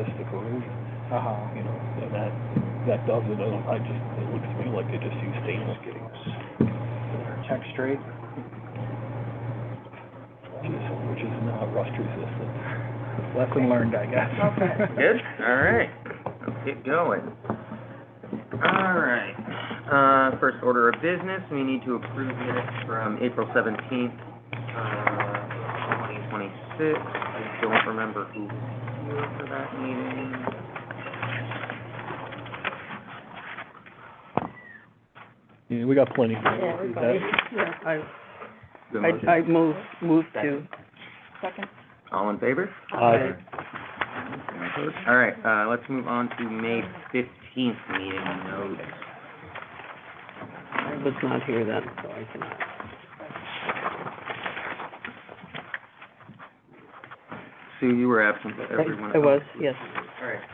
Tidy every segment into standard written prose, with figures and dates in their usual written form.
logistically, Uh-huh. you know, and that does it. It looks to me like they just use stainless fittings, Check straight. which is not rust resistant. Lesson learned, I guess. Okay. Good? All right. Let's get going. All right. First order of business, we need to approve minutes from April 17th, 2026. I don't remember who was here for that meeting. Yeah, we got plenty. Yeah, everybody. Good motion. I move to. Second. All in favor? Aye. All right, let's move on to May 15th meeting notes. I was not here then, so I cannot. Sue, you were absent, but everyone I was, else yes.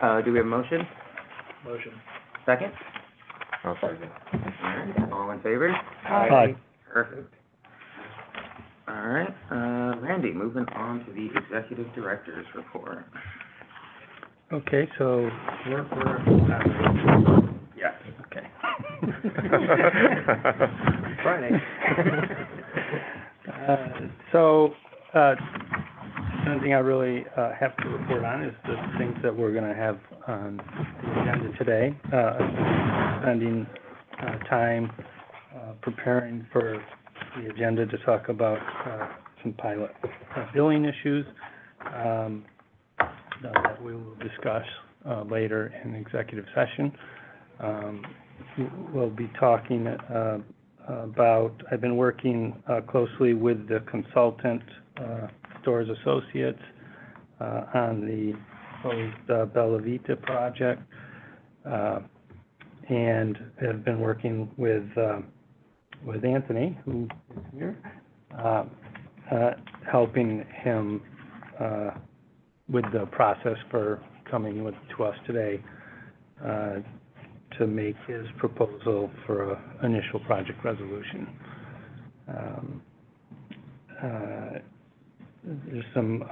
All right, do we have a motion? Motion. Second? I'll second. All right, all in favor? Aye. Perfect. All right, Randy, moving on to the executive director's report. Okay, so we're Yes. okay. Friday. Something I really have to report on is the things that we're going to have on the agenda today. Spending time preparing for the agenda to talk about some pilot billing issues that we will discuss later in executive session. We'll be talking about, I've been working closely with the consultant, Stores Associates, on the proposed Bella Vita project, and have been working with Anthony, who is here, helping him with the process for coming to us today to make his proposal for an initial project resolution. There's some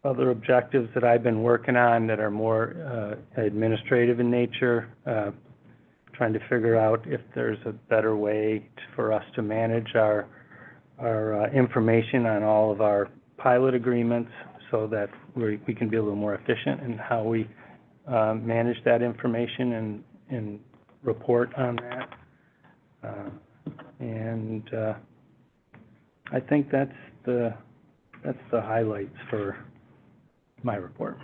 other objectives that I've been working on that are more administrative in nature, trying to figure out if there's a better way for us to manage our information on all of our pilot agreements so that we can be a little more efficient in how we manage that information and report on that. And I think that's the highlights for my report.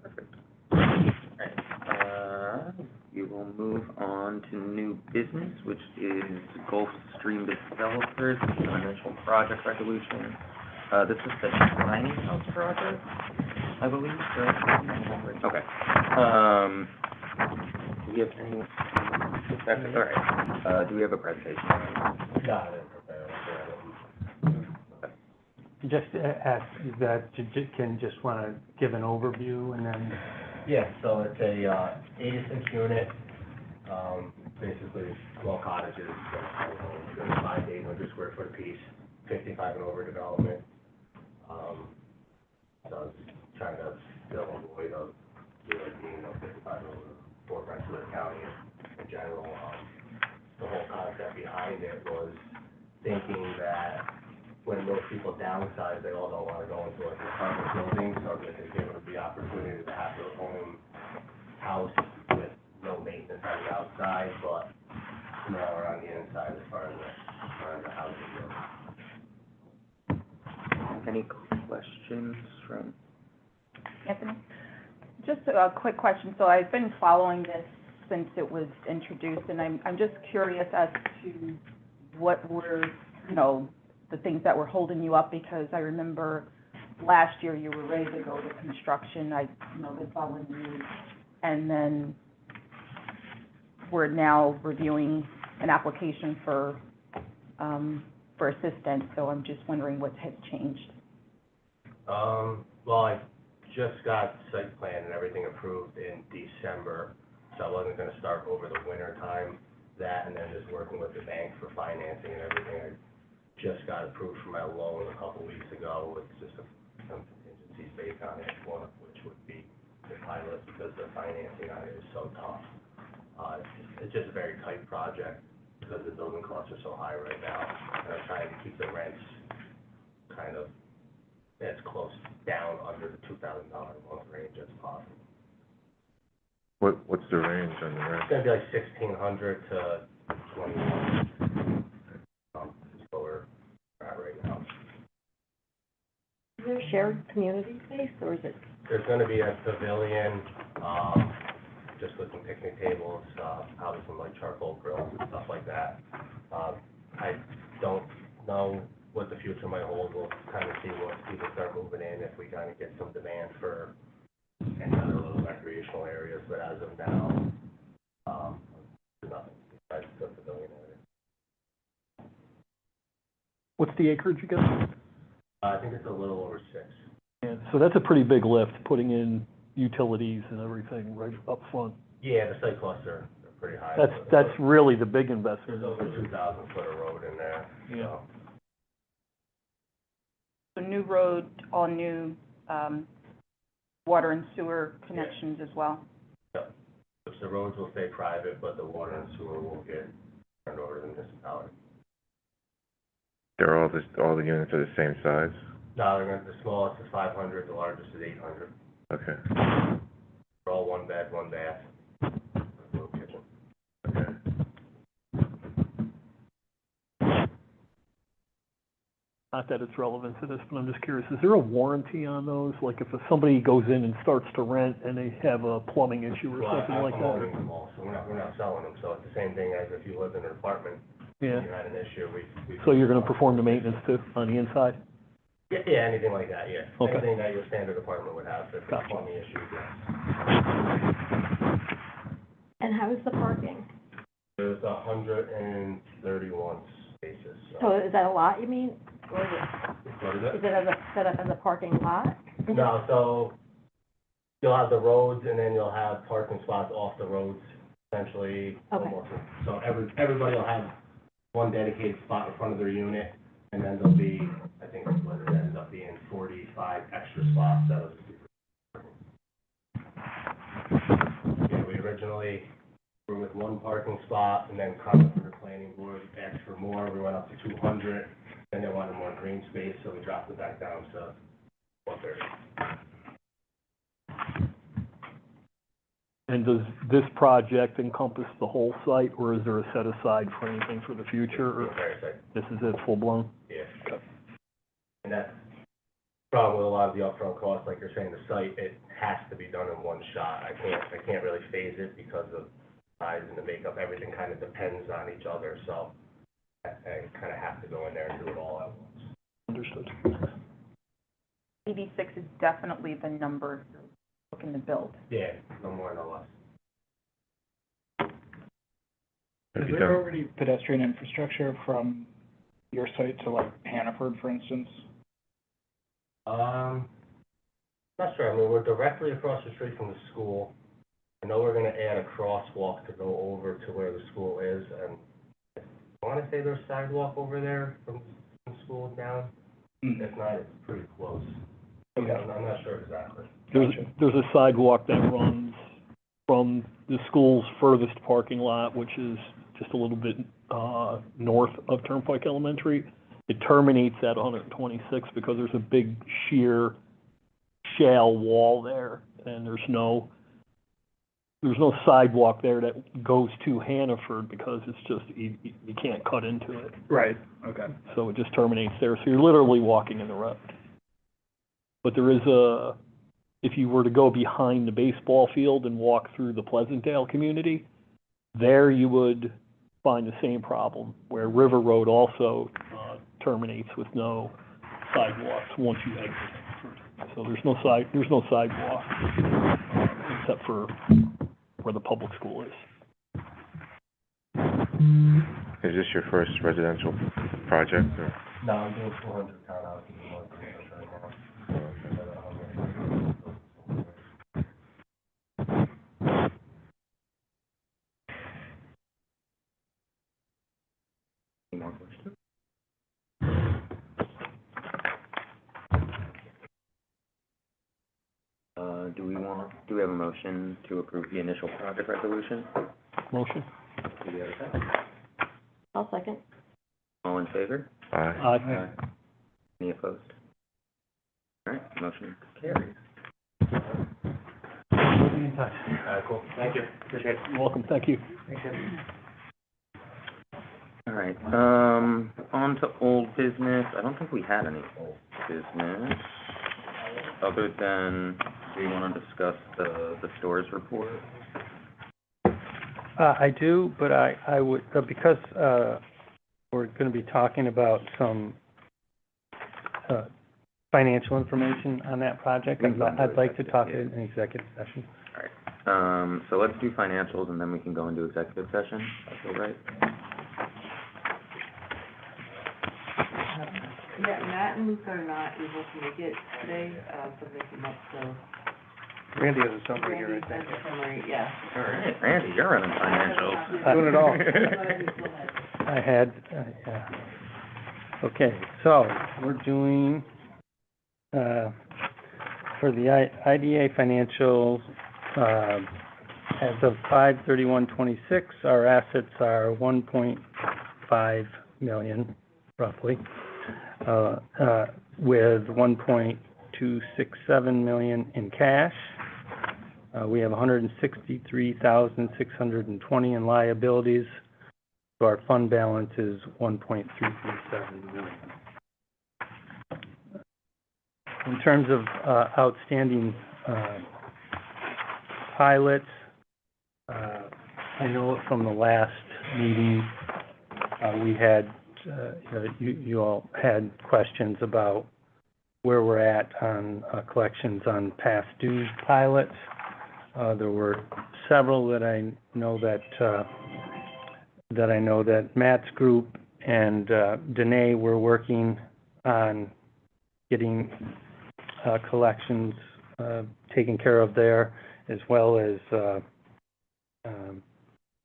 Perfect. All right, we will move on to new business, which is Gulfstream Developers, initial project resolution. This is the tiny house project, I believe, right? Okay. Do we have any, all right, do we have a presentation? Got it. Just ask that, can just want to give an overview and then... Yeah, so it's a 86 unit, basically 12 cottages, 5 to 800 square foot piece, 55 and over development. So I was trying to fill a void of being 55 and over for Rensselaer County in general. The whole concept behind it was thinking that when most people downsize, they all don't want to go into like an apartment building, so they can give them the opportunity to have their own house with no maintenance on the outside, but smaller on the inside as far as the housing goes. Any questions from? Anthony? Just a quick question. So I've been following this since it was introduced, and I'm just curious as to what were, the things that were holding you up, because I remember last year you were ready to go to construction. I've been following you, and then we're now reviewing an application for assistance. So I'm just wondering what has changed. Well, I just got site plan and everything approved in December, so I wasn't going to start over the winter time. That and then just working with the bank for financing and everything. I just got approved for my loan a couple weeks ago with just some contingencies based financing on it is so tough. It's just a very tight project because the building costs are so high right now. And I'm trying to keep the rents kind of as close down under the $2,000 a month range as possible. What's the range on the rent? It's gonna be like 1,600 to 2,100. Is what we're at right now. Is there shared community space, or is it? There's gonna be a pavilion, just with some picnic tables, probably some like charcoal grills and stuff like that. I don't know what the future might hold. We'll kind of see once people start moving in, if we kind of get some demand for any other little recreational areas, but as of now, there's nothing besides the pavilion area. What's the acreage again? I think it's a little over 6. Yeah, so that's a pretty big lift, putting in utilities and everything right up front. Yeah, the site costs are pretty high. That's really the big investment. There's over 2,000 foot of road in there, Yeah. so. So new road, all new, water and sewer connections as well? Yep. So the roads will stay private, but the water and sewer will get turned over to the municipality. They're all the units are the same size? No, the smallest is 500, the largest is 800. Okay. They're all 1 bed, 1 bath, little kitchen. Okay. Not that it's relevant to this, but I'm just curious, is there a warranty on those? Like if somebody goes in and starts to rent and they have a plumbing issue or Well, something like I'm that? owning them all, so we're not selling them, so it's the same thing as if you lived in an apartment. Yeah. You had an issue, we. So you're gonna perform the maintenance too, on the inside? Yeah, anything like that, yeah. Okay. Anything that your standard apartment would have, if it's Gotcha. plumbing issues, yes. And how is the parking? There's 131 spaces, So is that a lot, you mean? Or is What is it, is it as a, set up as a parking lot? No, so you'll have the roads and then you'll have parking spots off the roads, essentially. Okay. Almost. So everybody will have one dedicated spot in front of their unit, and then there'll be, I think what it ends up being, 45 extra spots that was. Yeah, we originally were with 1 parking spot, and then Carmen from the planning board asked for more, we went up to 200, and they wanted more green space, so we dropped it back down to 130. And does this project encompass the whole site, or is there a set aside for anything for the future? The Or entire site. this is it, full blown? Yeah. Okay. And that's the problem with a lot of the upfront costs, like you're saying, the site, it has to be done in one shot. I can't really phase it because of size and the makeup, everything kind of depends on each other, so I kind of have to go in there and do it all at once. Understood. 86 is definitely the number you're looking to build. Yeah, no more, no less. Have Is you there done, already pedestrian infrastructure from your site to like Hannaford, for instance? Not sure, I mean, we're directly across the street from the school. I know we're gonna add a crosswalk to go over to where the school is, and I wanna say there's sidewalk over there from the school down. If not, it's pretty close. Okay. I'm not sure exactly. There's a sidewalk that runs from the school's furthest parking lot, which is just a little bit, north of Turnpike Elementary. It terminates at 126 because there's a big sheer shale wall there, and there's no sidewalk there that goes to Hannaford because it's just, you can't cut into it. Right, okay. So it just terminates there, so you're literally walking in the road. But there is if you were to go behind the baseball field and walk through the Pleasantdale community, there you would find the same problem, where River Road also terminates with no sidewalks once you exit. So there's no sidewalk, except for where the public school is. is this your first residential project, or? No, I'm doing 400 townhouses in one place right now. Any more questions? do we have a motion to approve the initial project resolution? Motion? Do we have a second? I'll second. All in favor? Aye. Aye. Any opposed? All right, motion carries. We'll be in touch. Cool, thank you, appreciate it. You're welcome, thank you. All right, on to old business. I don't think we had any old business, other than, do you want to discuss the stores report? I do, but I would, because, we're gonna be talking about some, financial information on that project, I'd like to talk in an executive session. So let's do financials, and then we can go into executive session. That's all right? Yeah, Matt and Luke are not able to make it today, so they came up, so. Randy has a summary here, Randy I think. has a summary, yeah. All right, Randy, you're running financials. Doing it all. I had, yeah. Okay, so we're doing, for the IDA financials, as of 5/31/26, our assets are 1.5 million, roughly, with 1.267 million in cash. We have 163,620 in liabilities, so our fund balance is 1.337 million. In terms of outstanding pilots, I know from the last meeting, we had, you all had questions about where we're at on collections on past due pilots. There were several that I know that Matt's group and Danae were working on getting collections taken care of there, as well as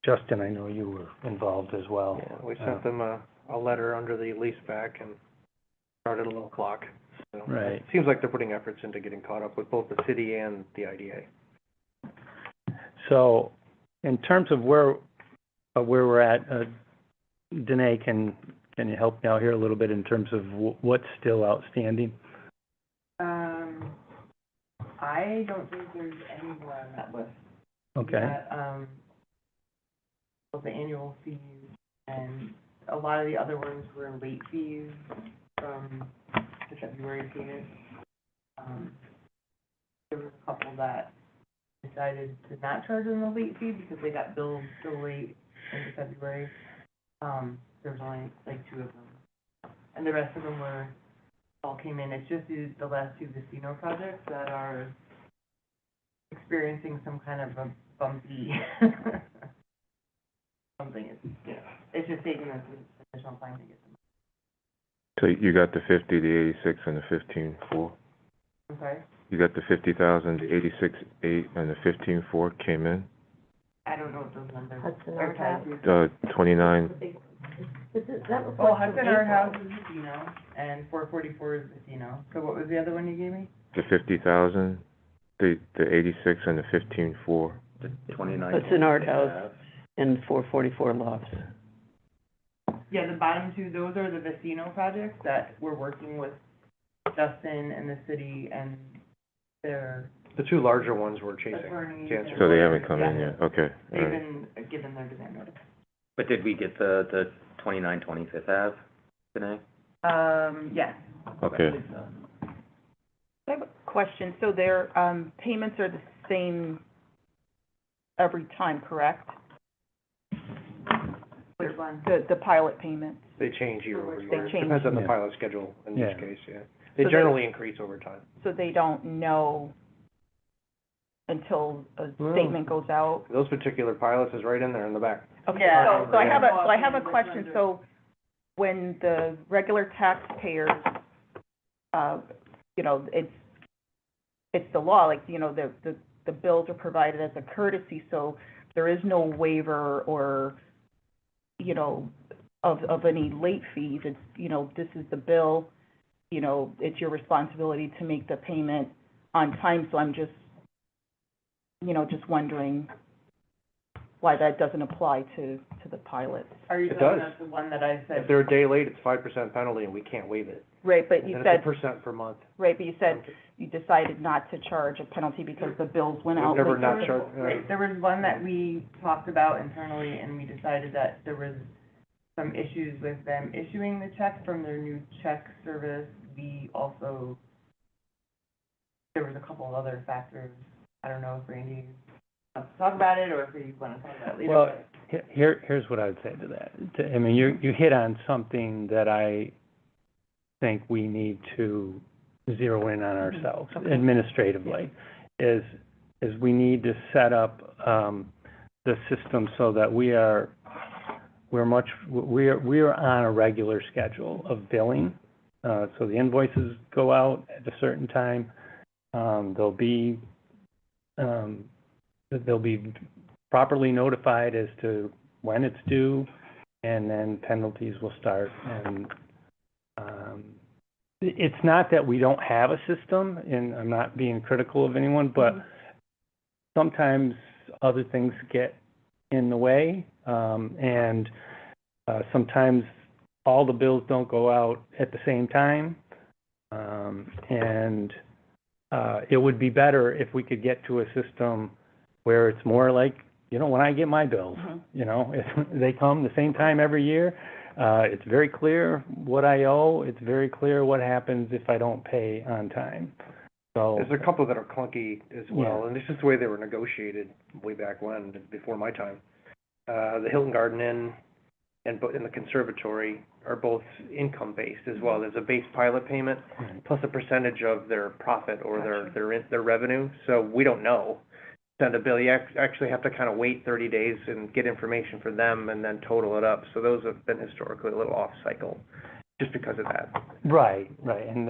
Justin, I know you were involved as well. Yeah, we sent them a letter under the lease back and started a little clock. So Right. It seems like they're putting efforts into getting caught up with both the city and the IDA. So, in terms of where we're at, Danae, can you help me out here a little bit in terms of what's still outstanding? I don't think there's any more on that list. Okay. That, the annual fees, and a lot of the other ones were late fees from the February payment. There was a couple that decided to not charge them a late fee because they got billed so late into February. There was only like 2 of them, and the rest of them all came in. It's just the last 2 casino projects that are experiencing some kind of a bumpy something. It's just taking us some additional time to get them. So you got the 50, the 86, and the 15.4? I'm sorry? You got the 50,000, the 86.8, and the 15.4 came in? I don't know what those numbers Hudson are Art tied House. to. 29, That was Well, like from Hudson Art April. House is casino, and 444 is casino. So what was the other one you gave me? the 50,000, the 86, and the 15.4. The 29. Hudson Art House and 444 Lofts. Yeah, the bottom 2, those are the casino projects that we're working with Justin and the city and their The 2 larger ones we're chasing. attorneys. to answer. So they haven't come in Yeah. yet? Okay, all They've right. been given their demand notice. But did we get the 29 25th Ave today? Yes. Okay. I have a question. So their payments are the same every time, correct? Which one? The pilot payments. They change year over They year. change. Depends on the Yeah. pilot schedule in Yeah. each case, yeah. They So generally increase over time. So they don't know until a Well- statement goes out? Those particular pilots is right in there in the back. Okay, Yeah. so I have Yeah. a question. So when the regular taxpayers, it's the law, like, the bills are provided as a courtesy, so there is no waiver or, of any late fees. It's, this is the bill, it's your responsibility to make the payment on time. So I'm just you know, just wondering why that doesn't apply to the pilot. Are you It talking does. about the one that I said? If they're a day late, it's 5% penalty and we can't waive it. Right, but And you then said, it's 1% per month. right, but you said you decided not to charge a penalty because the bills went out. We've never late. not charged, Right, there was one that we talked about internally, and we decided that there was some issues with them issuing the check from their new check service. We also, there was a couple of other factors. I don't know if Randy wants to talk about it, or if we want to talk about it later. Well, but- here's what I would say to that. I mean, you hit on something that I think we need to zero in on ourselves administratively, is we need to set up, the system so that we are on a regular schedule of billing. So the invoices go out at a certain time. They'll be properly notified as to when it's due, and then penalties will start. And it's not that we don't have a system, and I'm not being critical of anyone, but sometimes other things get in the way, and sometimes all the bills don't go out at the same time. And it would be better if we could get to a system where it's more like, you know, when I get my bills, you know, if they come the same time every year. It's very clear what I owe. It's very clear what happens if I don't pay on time. So There's a couple that are clunky as well, and this is the way they were negotiated way back when, before my time. The Hilton Garden Inn and the conservatory are both income-based as well. There's a base pilot payment plus a percentage of their profit or their revenue. So we don't know. Send a bill, you actually have to kind of wait 30 days and get information from them and then total it up. So those have been historically a little off-cycle just because of that. Right, and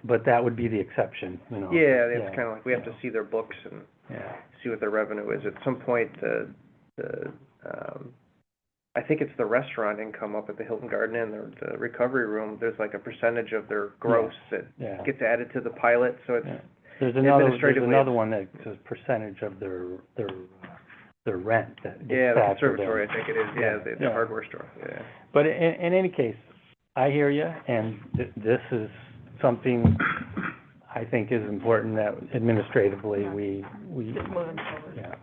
but that would be the exception, you know. Yeah, it's kind of like we have to see their books and Yeah. see what their revenue is. At some point, I think it's the restaurant income up at the Hilton Garden Inn, the recovery room, there's like a percentage of their gross that gets added to the pilot, so it's There's another administratively, one that's a percentage of their rent that gets the factored in. conservatory, I think it is, the Yeah. hardware store, yeah. But in any case, I hear you, and this is something I think is important that administratively we Just moving forward. yeah.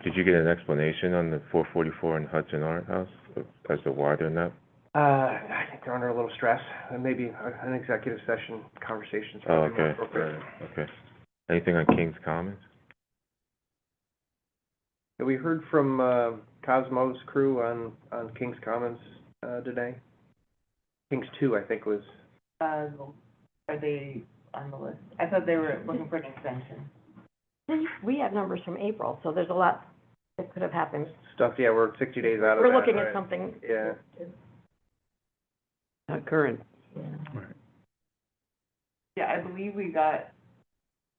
Did you get an explanation on the 444 and Hudson Art House as to why they're not? I think they're under a little stress, and maybe an executive session conversation is Oh, probably more okay, appropriate. right, okay. Anything on Kings Commons? We heard from Cosmo's crew on Kings Commons today. Kings 2, I think, was. Are they on the list? I thought they were looking for an extension. We have numbers from April, so there's a lot that could have happened. Stuff, yeah, we're 60 days out of that. We're looking right. at something. Yeah. Not current. Yeah, I believe we got,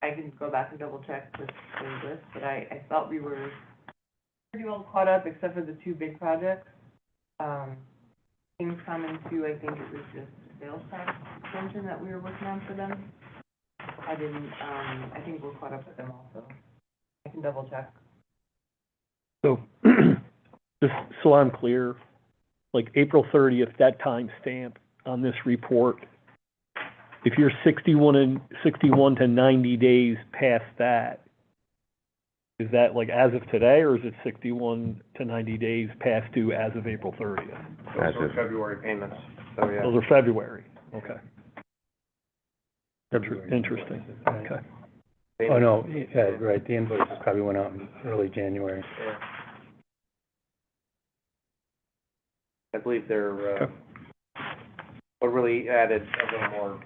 I can go back and double check the list, but I thought we were pretty well caught up except for the two big projects. Kings Commons 2, I think it was just sales tax extension that we were working on for them. I think we're caught up with them also. I can double check. So, just so I'm clear, like April 30th, that time stamp on this report, if you're 61 to 90 days past that, is that like as of today, or is it 61 to 90 days past due as of April 30th? Those are February payments, so yeah. Those are February, okay. February. Interesting, okay. Oh, no, yeah, right, the invoices probably went out in early January. Yeah. I believe they're, what really added a little more,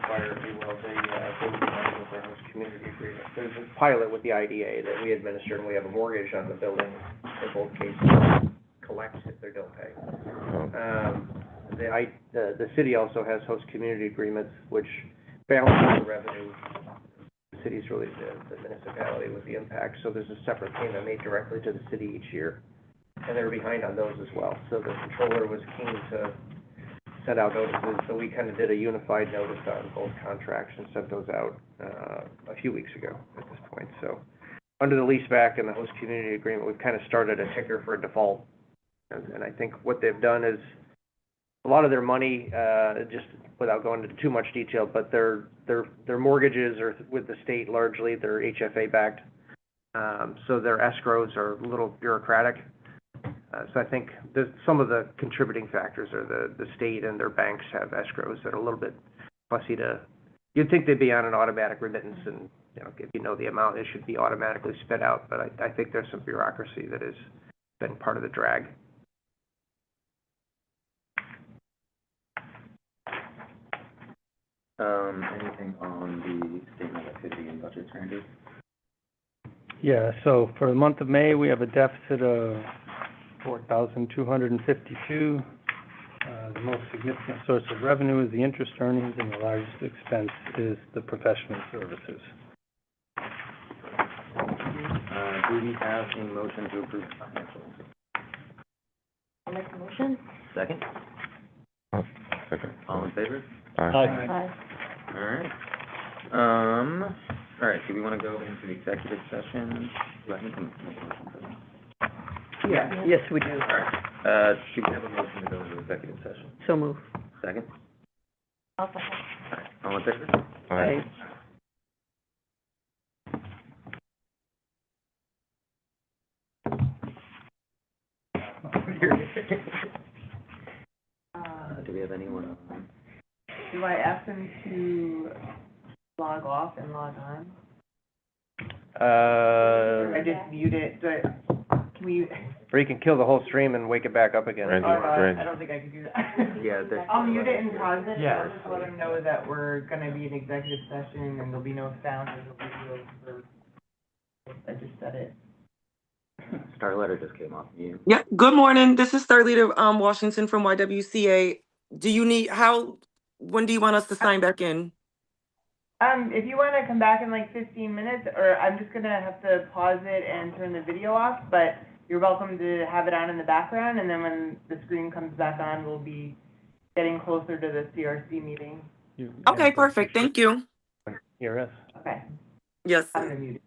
fire, if you will, they were behind with their host community agreement. There's a pilot with the IDA that we administer, and we have a mortgage on the building in both cases, collects if they don't pay. The city also has host community agreements, which balance the revenue. The city's really the municipality with the impact, so there's a separate payment made directly to the city each year. And they were behind on those as well, so the controller was keen to sent out notices, so we kind of did a unified notice on both contracts and sent those out, a few weeks ago at this point, so. Under the leaseback and the host community agreement, we've kind of started a ticker for a default. And I think what they've done is, a lot of their money, just without going into too much detail, but their mortgages are with the state largely, they're HFA backed. So their escrows are a little bureaucratic. So I think some of the contributing factors are the state and their banks have escrows that are a little bit fussy you'd think they'd be on an automatic remittance and, if you know the amount, it should be automatically spit out, but I think there's some bureaucracy that has been part of the drag. Anything on the statement of activity and budgets, Randy? Yeah, so for the month of May, we have a deficit of 4,252. The most significant source of revenue is the interest earnings, and the largest expense is the professional services. Do we have a motion to approve the financials? I'll make a motion. Second? Second. All in favor? Aye. Aye. All right, do we want to go into the executive session? Do I need to make a motion for that? Yeah. Yes, we do. All right, should we have a motion to go into executive session? So move. Second? I'll second. All in favor? Aye. Do we have anyone on? Do I ask them to log off and log on? Or I just mute it, can we? Or you can kill the whole stream and wake it back up again. Randy, Oh, no, Randy. I don't think I can do that. Yeah, there's. I'll mute it and pause it, Yeah. or just let them know that we're gonna be in executive session and there'll be no sound or no video for, I just said it. Star Letter just came off mute. Yeah, good morning. This is Third Leader Washington from YWCA. When do you want us to sign back in? If you wanna come back in like 15 minutes, or I'm just gonna have to pause it and turn the video off, but you're welcome to have it on in the background, and then when the screen comes back on, we'll be getting closer to the CRC meeting. Okay, perfect. Thank you. Hear us? Okay, Yes. I'm gonna mute it.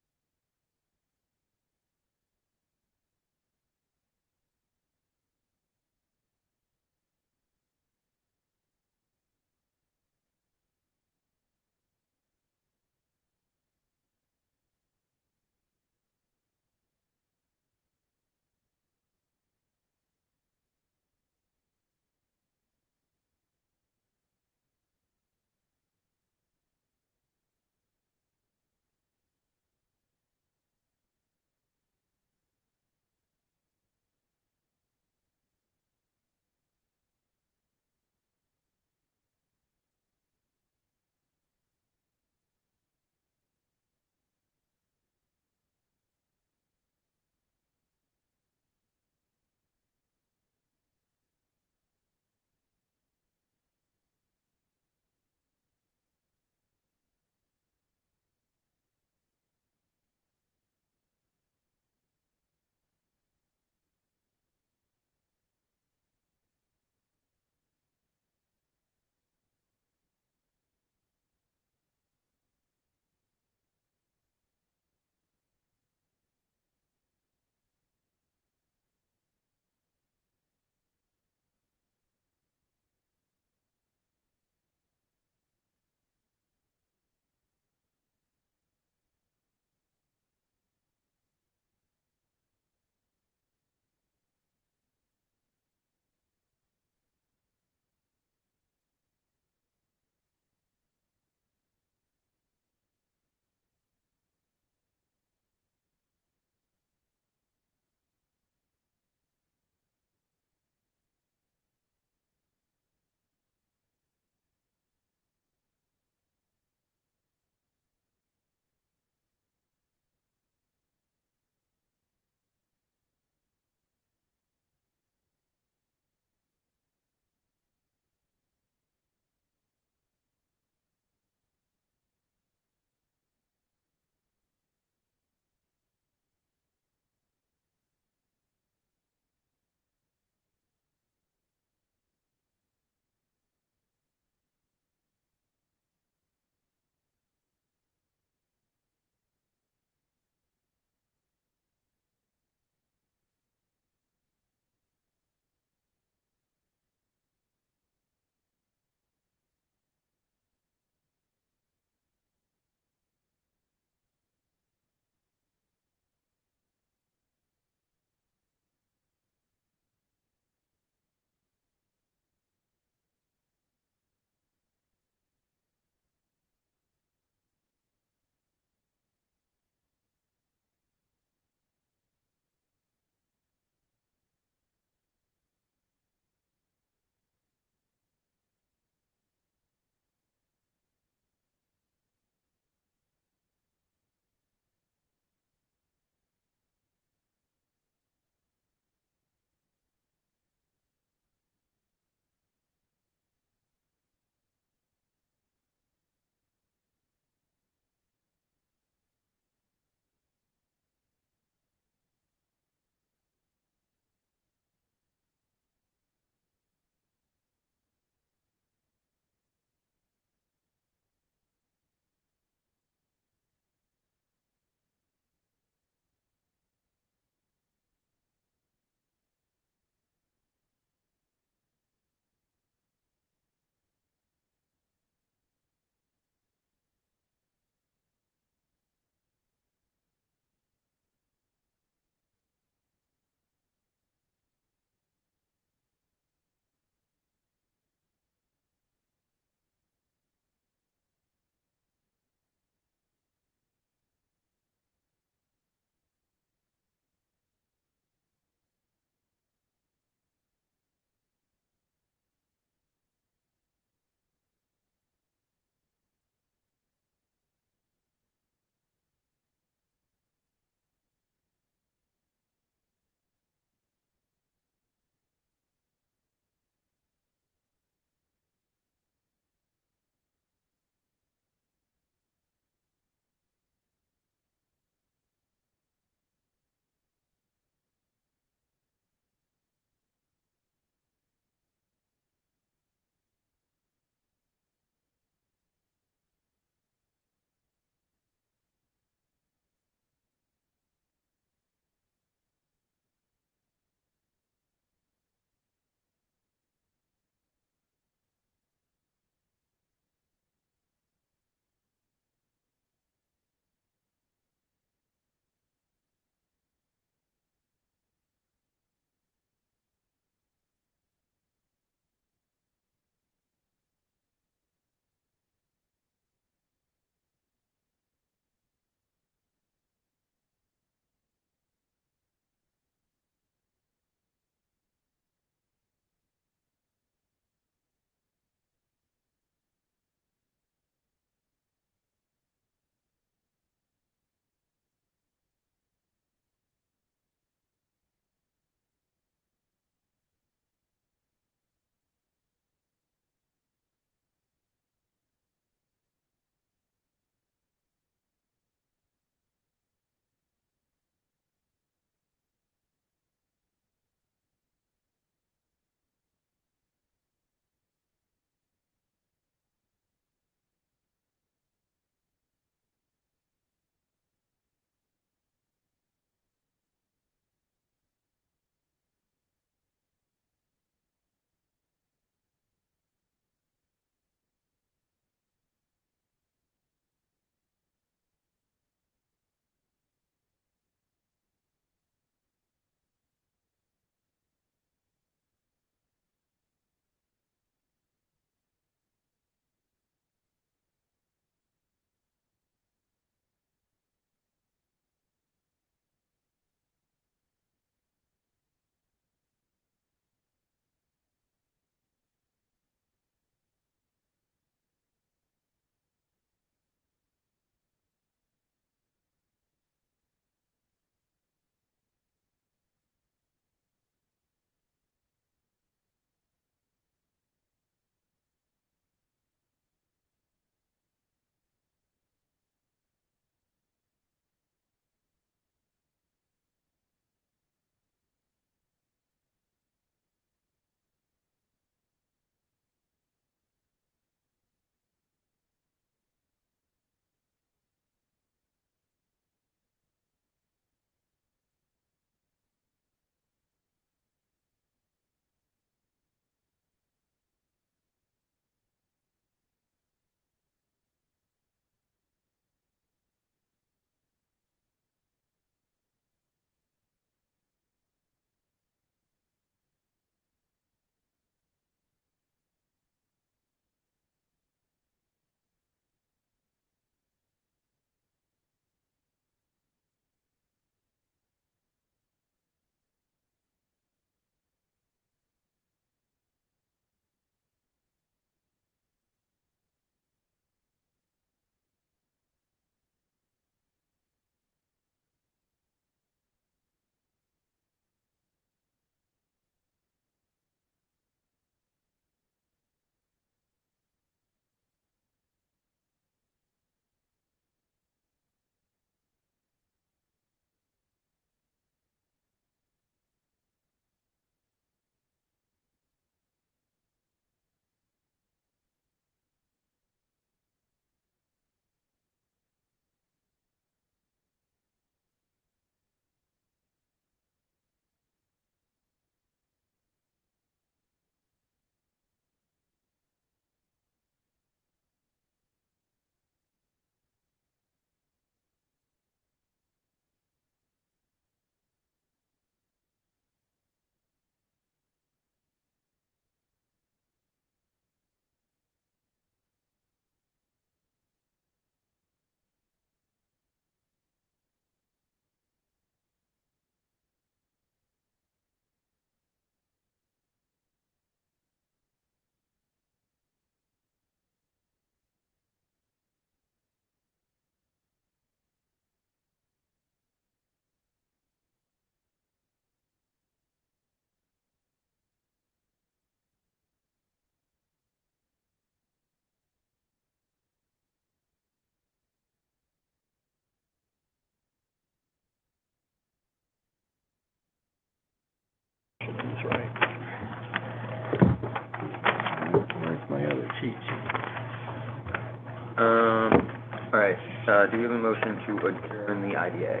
do we have a motion to adjourn the IDA?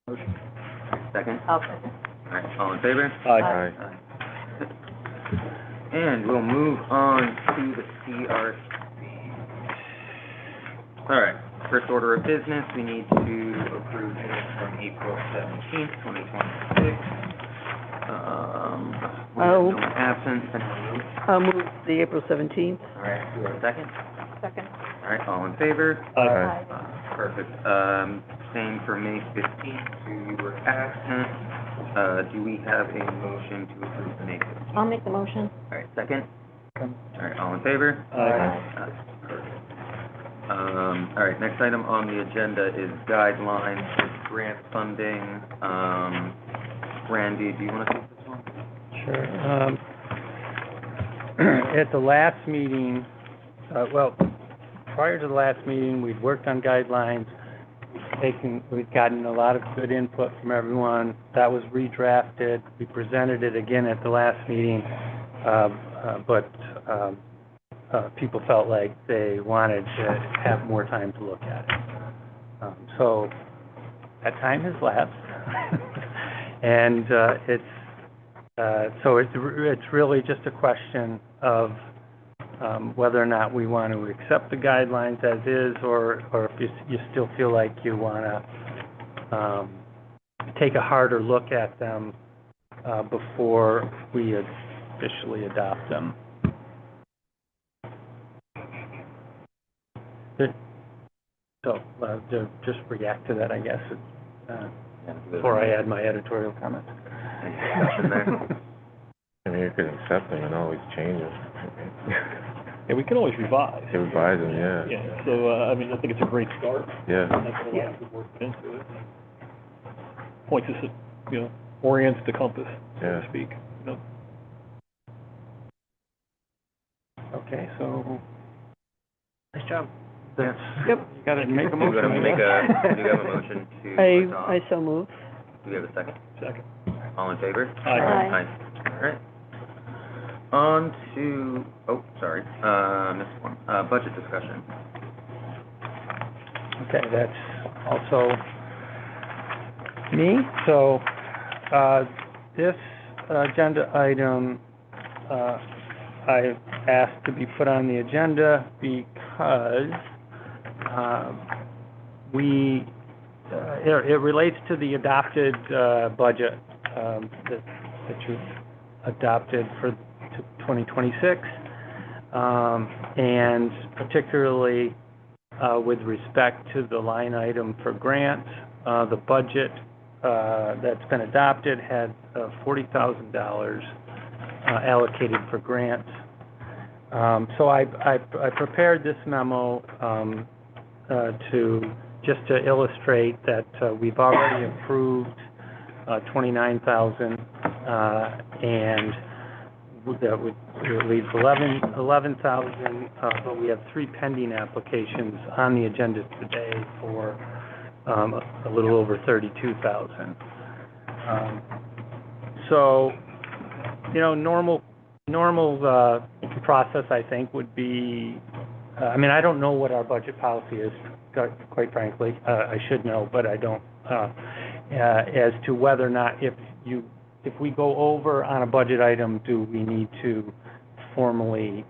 Motion. Second? I'll second. All right, all in favor? Aye. Aye. And we'll move on to the CRC. All right, first order of business, we need to approve minutes from April 17th, 2026. We have no absence, and I'll move the April 17th. all right, do we have a second? Second. All right, all in favor? Aye. Perfect. Same for May 15th, so you were absent. Do we have a motion to approve the May 15th? I'll make the motion. All right, second? All right, all in favor? Aye. Perfect. All right, next item on the agenda is guidelines for grant funding. Randy, do you want to take this one? Sure. At the last meeting, prior to the last meeting, we'd worked on guidelines. We'd gotten a lot of good input from everyone. That was redrafted. We presented it again at the last meeting, but people felt like they wanted to have more time to look at it. So that time has lapsed. And it's really just a question of whether or not we want to accept the guidelines as is, or if you still feel like you want to take a harder look at them before we officially adopt them. So just react to that, I guess, before I add my editorial comments. Any discussion there? I mean, you could accept them and always change them. Yeah, we can always revise. You revise them, yeah. Yeah, so, I mean, I think it's a great start. Yeah. That's what a lot of good work put into it. Points us, orients the compass, so Yeah. to speak. Okay, so, nice job. Yes. Yep. You gotta make a Do motion. we have a motion to adopt? I so move. Do we have a second? Second. All in favor? Aye. Aye. All right. On to, missed one, budget discussion. Okay, that's also me. So, this agenda item, I asked to be put on the agenda because it relates to the adopted budget that you adopted for 2026, and particularly with respect to the line item for grants. The budget that's been adopted had $40,000 allocated for grants. So I prepared this memo to illustrate that we've already approved $29,000, and that leaves $11,000, but we have 3 pending applications on the agenda today for a little over $32,000. So, normal process, I think, would be, I don't know what our budget policy is, quite frankly. I should know, but I don't, as to whether or not if we go over on a budget item, do we need to formally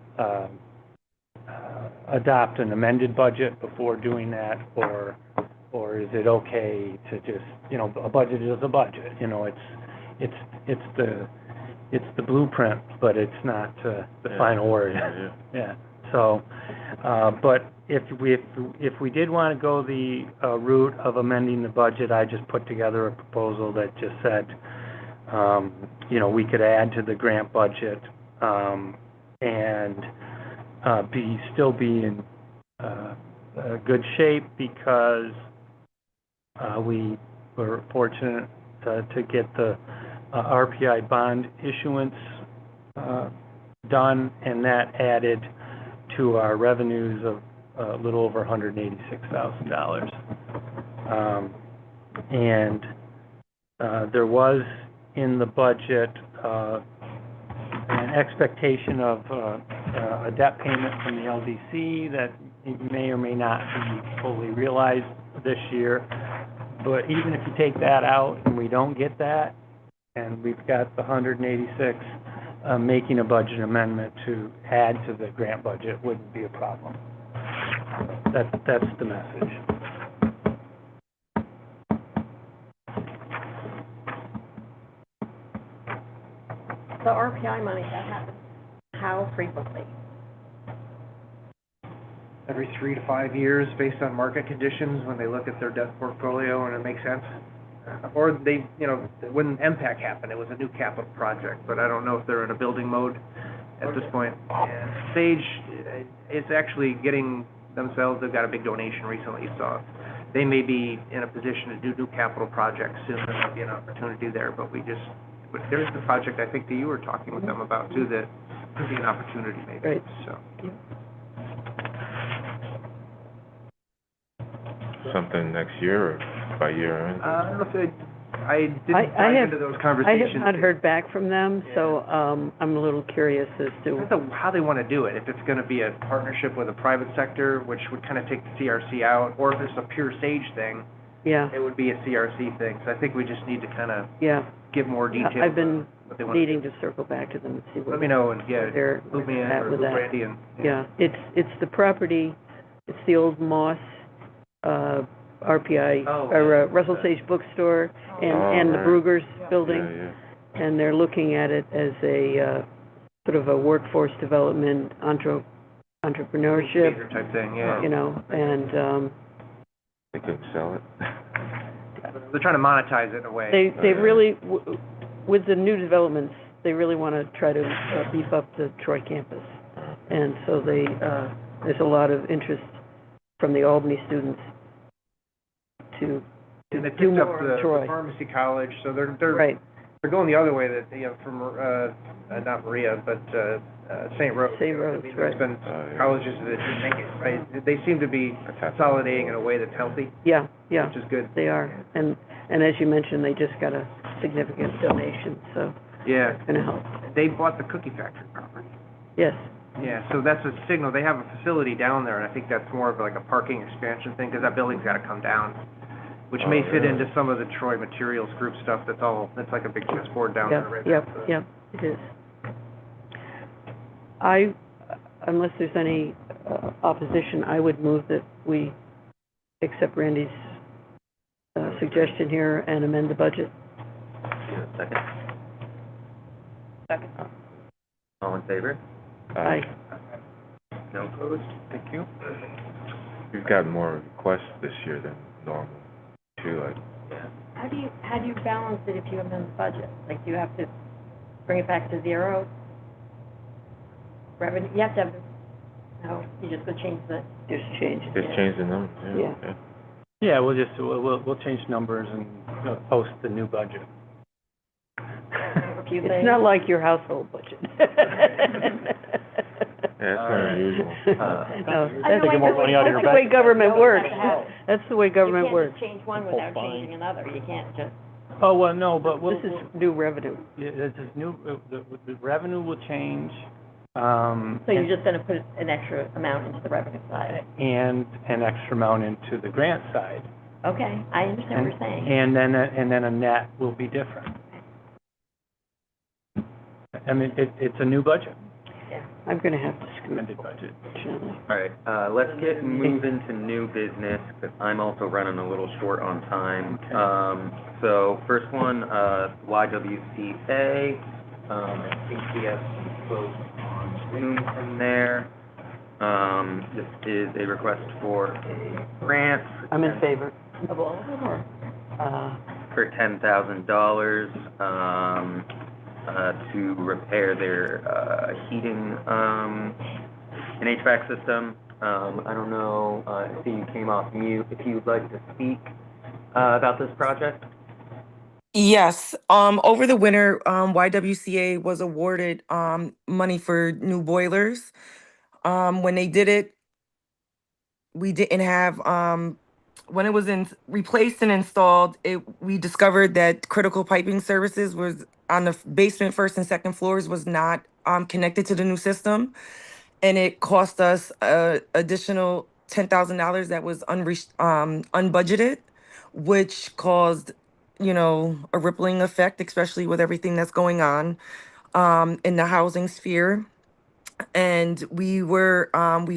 adopt an amended budget before doing that, or is it okay to just, a budget is a budget, it's the blueprint, but it's not the final word. Yeah. So, but if we did want to go the route of amending the budget, I just put together a proposal that just said, we could add to the grant budget and still be in good shape, because we were fortunate to get the RPI bond issuance done, and that added to our revenues of a little over $186,000. And there was in the budget an expectation of a debt payment from the LDC that it may or may not be fully realized this year. But even if you take that out and we don't get that, and we've got the 186, making a budget amendment to add to the grant budget wouldn't be a problem. That's the message. The RPI money, that happens how frequently? Every 3 to 5 years, based on market conditions, when they look at their debt portfolio and it makes sense. Or they, when MPAC happened, it was a new capital project, but I don't know if they're in a building mode at this point. And Sage is actually getting themselves, they've got a big donation recently, so they may be in a position to do new capital projects soon. There might be an opportunity there, but there's the project I think that you were talking with them about too, that could be an opportunity maybe, Right. so. Something next year or by year end? I don't know if I didn't dive into those I conversations. have not heard back from them, so, I'm a little curious as to, I don't know how they want to do it, if it's going to be a partnership with a private sector, which would kind of take the CRC out, or if it's a pure Sage thing, yeah, it would be a CRC thing. So I think we just need to kind of yeah. get more details I've been on what they want to do. needing to circle back to them and see what. Let me know, and They're move me in, at or with move that. Randy in. Yeah, it's the property, it's the old Moss, RPI, or Russell Sage Bookstore, and the right. Brugger's building. Yeah. And they're looking at it as a, sort of a workforce development, entrepreneurship, Major type thing, yeah. And, They couldn't sell it? They're trying to monetize it in a way. they really, with the new developments, they really want to try to beef up the Troy campus. And so there's a lot of interest from the Albany students to And they do picked up more in the Troy. pharmacy college, so they're Right, they're going the other way, that, from, not Maria, but, St. Rose. St. Rose, I mean, right. there's been Yeah. colleges that didn't make it, right? They seem to be consolidating in a way that's healthy, yeah, yeah, which is good. they are. And as you mentioned, they just got a significant donation, so Yeah. it's gonna help. They bought the cookie factory property. Yes, Yeah, so that's a signal. They have a facility down there, and I think that's more of like a parking expansion thing, because that building's gotta come down, which may fit really? into some of the Troy Materials Group stuff. That's like a big chessboard down there right yep, now. yep, it is. Unless there's any opposition, I would move that we accept Randy's suggestion here and amend the budget. Second. Second. All in favor? Aye. No opposed? Thank you. We've got more requests this year than normal, too, like, Yeah. How do you balance it if you amend the budget? Like, do you have to bring it back to zero? Revenue, you have to have, no, you just go change the, Just change. just change the number, Yeah. yeah. Yeah, we'll change numbers and post the new budget. a few things? It's not like your household budget. Yeah, that's not unusual. No, Taking that's more money out of your the way government works. You have to have it. That's the way government You works. can't just change one Whole without fine. changing another. You can't just, Oh, well, no, but This is new revenue. this is new, the revenue will change, so you're just gonna put an extra amount into the revenue side. and an extra amount into the grant side. Okay, I understand what you're saying. And then a net will be different. I mean, it's a new budget, I'm gonna have to scoot, amended budget. fortunately. All right, let's move into new business, because I'm also running a little short on time. Okay. So first one, YWCA, I think we have some folks on Zoom from there. This is a request for a grant. I'm in favor. Of all of them, or? For $10,000, to repair their, heating, and HVAC system. I don't know, I see you came off mute, if you'd like to speak, about this project? Yes, over the winter, YWCA was awarded, money for new boilers. When they did it, we didn't have, when it was replaced and installed, we discovered that critical piping services was on the basement, first and second floors, was not, connected to the new system. And it cost us, additional $10,000 that was unbudgeted, which caused, a rippling effect, especially with everything that's going on in the housing sphere. And we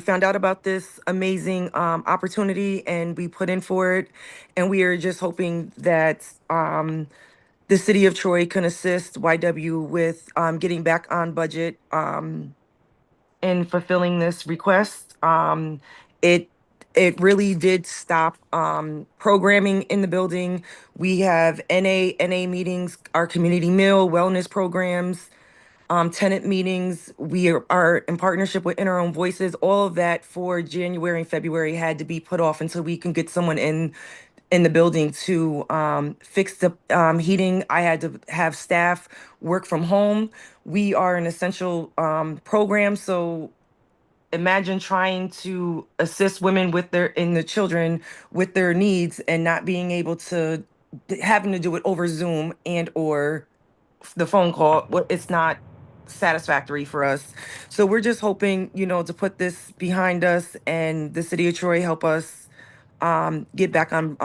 found out about this amazing opportunity, and we put in for it. And we are just hoping that the city of Troy can assist YW with getting back on budget in fulfilling this request. It it really did stop programming in the building. We have NA meetings, our community meal, wellness programs, tenant meetings. We are in partnership with In Our Own Voices. All of that for January and February had to be put off until we can get someone in the building to fix the heating. I had to have staff work from home. We are an essential program, so imagine trying to assist women with the children with their needs and not being able to having to do it over Zoom and or the phone call. It's not satisfactory for us. So we're just hoping, to put this behind us and the city of Troy help us get back on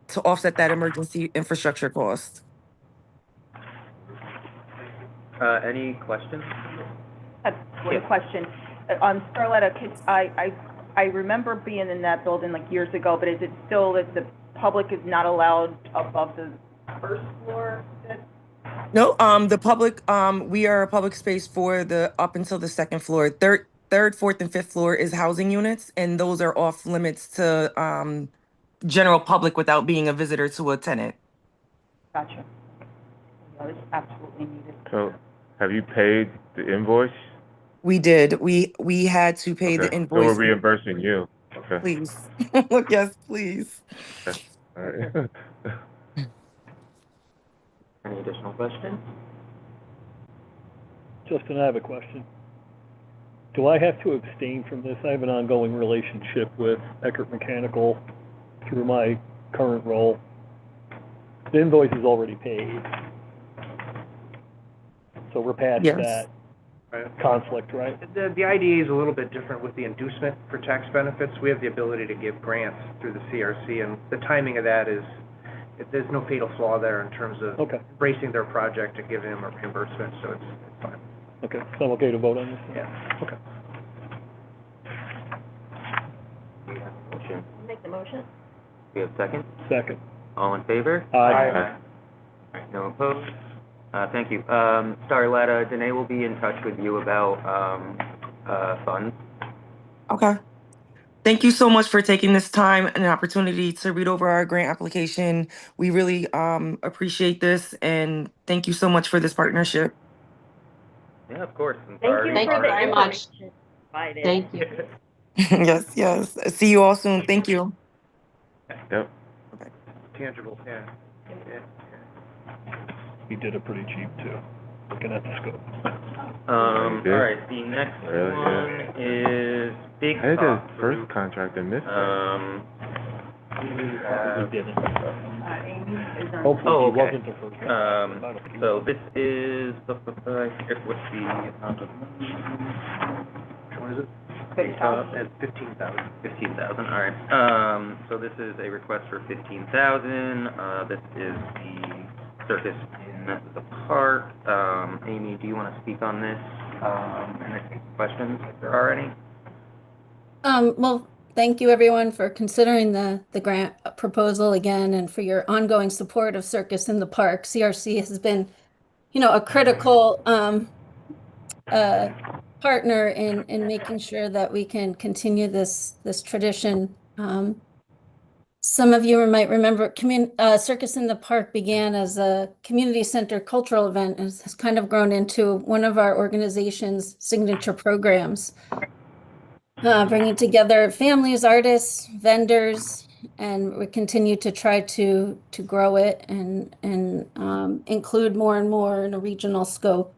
to offset that emergency infrastructure cost. Any questions? One question. Starletta, I remember being in that building like years ago, but is it still that the public is not allowed above the first floor? No, the public, we are a public space for the up until the second floor. Third, fourth, and fifth floor is housing units, and those are off limits to general public without being a visitor to a tenant. Gotcha. That is absolutely needed. So, have you paid the invoice? We did. We had to pay the Okay. So invoice. we're reimbursing you. Okay. Please. Yes, please. Okay. All right. Any additional questions? Justin, I have a question. Do I have to abstain from this? I have an ongoing relationship with Eckert Mechanical through my current role. The invoice is already paid. So we're past Yes. that Right. conflict, right? The IDA is a little bit different with the inducement for tax benefits. We have the ability to give grants through the CRC, and the timing of that is, there's no fatal flaw there in terms of Okay, embracing their project and giving them a reimbursement, so it's fine. okay. So I'm okay to vote on this? Yeah. Okay. We have a motion. Make the motion? We have a second? Second. All in favor? Aye. All right, no opposed? Thank you. Starletta, Danae will be in touch with you about funds. Okay. Thank you so much for taking this time and an opportunity to read over our grant application. We really appreciate this, and thank you so much for this partnership. Yeah, of course. I'm Thank sorry. you Thank for you the very much. information provided. Thank you. Yes, yes. See you all soon. Thank you. Yep. Tangible, yeah. He did it pretty cheap too, looking at the scope. All right, the next Really? one is Big I did the Talk. first contract and missed it. He didn't. Amy is on. Hopefully Oh, he okay. wasn't the first one. So this is, I forget what the amount of money. What is it? At 15,000. 15,000, all right. So this is a request for 15,000. This is the circus in the park. Amy, do you want to speak on this? And I think questions, if there are any? Well, thank you everyone for considering the grant proposal again and for your ongoing support of Circus in the Park. CRC has been, a critical partner in making sure that we can continue this tradition. Some of you might remember Circus in the Park began as a community center cultural event and has kind of grown into one of our organization's signature programs. Bringing together families, artists, vendors, and we continue to try to grow it and include more and more in a regional scope.